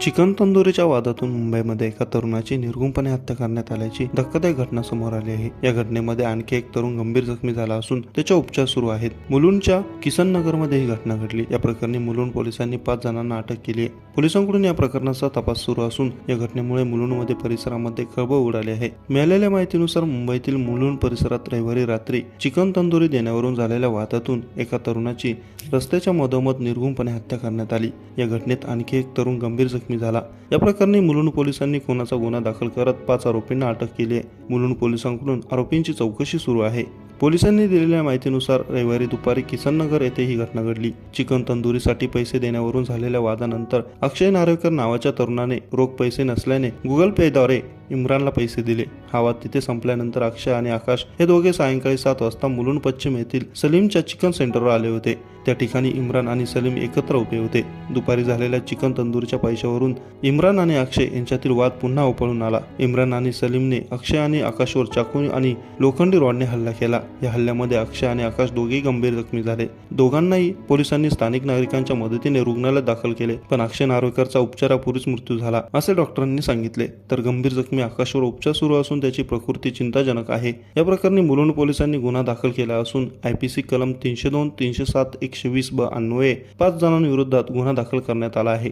Chicken तंदुरीच्या वादातून मुंबईमध्ये एका तरुणाची निर्घृणपणे हत्या करण्यात आल्याची धक्कादायक घटना समोर आली आहे। या घटनेमध्ये आणखी एक तरुण गंभीर जखमी झाला असून त्याचे उपचार सुरू आहेत। मुलुंडच्या किसन नगरमध्ये ही घटना घडली। या प्रकरणी मुलुंड पोलिसांनी 5 जणांना अटक केली आहे। पोलिसांकडून या प्रकरणाचा तपास सुरू असून या घटनेमुळे मुलुंडमध्ये परिसरामध्ये खळबळ उडाली आहे। मिळालेल्या माहितीनुसार मुंबईतील मुलुंड परिसरात रविवारी रात्री चिकन तंदुरी देण्यावरून झालेल्या वादातून एका तरुणाची रस्त्याच्या मधोमध निर्घृणपणे हत्या करण्यात आली। या घटनेत आणखी एक तरुण गंभीर जखमी झाला। या प्रकरणी मुलुंड पोलिसांनी खुनाचा गुन्हा दाखल करत 5 आरोपींना अटक केली आहे। मुलुंड पोलिसांकडून आरोपींची चौकशी सुरू आहे। पोलिसांनी दिलेल्या माहितीनुसार रविवारी दुपारी किसननगर येथे ही घटना घडली। चिकन तंदुरीसाठी पैसे देण्यावरून झालेल्या वादानंतर अक्षय नार्वेकर नावाच्या तरुणाने रोख पैसे नसल्याने गुगल पेद्वारे इम्रानला पैसे दिले। हा वाद तिथे संपल्यानंतर अक्षय आणि आकाश हे दोघे सायंकाळी 7 वाजता मुलुंड पश्चिम येथील सलीमच्या चिकन सेंटरवर आले होते। त्या ठिकाणी इम्रान आणि सलीम एकत्र उभे होते। दुपारी झालेल्या चिकन तंदुरीच्या पैशावरून इम्रान आणि अक्षय यांच्यातील वाद पुन्हा उफाळून आला। इम्रान आणि सलीमने अक्षय आणि आकाशवर चाकू आणि लोखंडी रॉडने हल्ला केला। या हल्ल्यामध्ये अक्षय आणि आकाश दोघेही गंभीर जखमी झाले। दोघांनाही पोलिसांनी स्थानिक नागरिकांच्या मदतीने रुग्णालयात दाखल केले, पण अक्षय नार्वेकरचा उपचारापूर्वीच मृत्यू झाला असे डॉक्टरांनी सांगितले। तर गंभीर जखमी आकाशवर उपचार सुरू असून त्याची प्रकृती चिंताजनक आहे। या प्रकरणी मुलुंड पोलिसांनी गुन्हा दाखल केला असून IPC कलम 302, 307, 120 ब अन्वये 5 जणांविरोधात गुन्हा दाखल करण्यात आला आहे।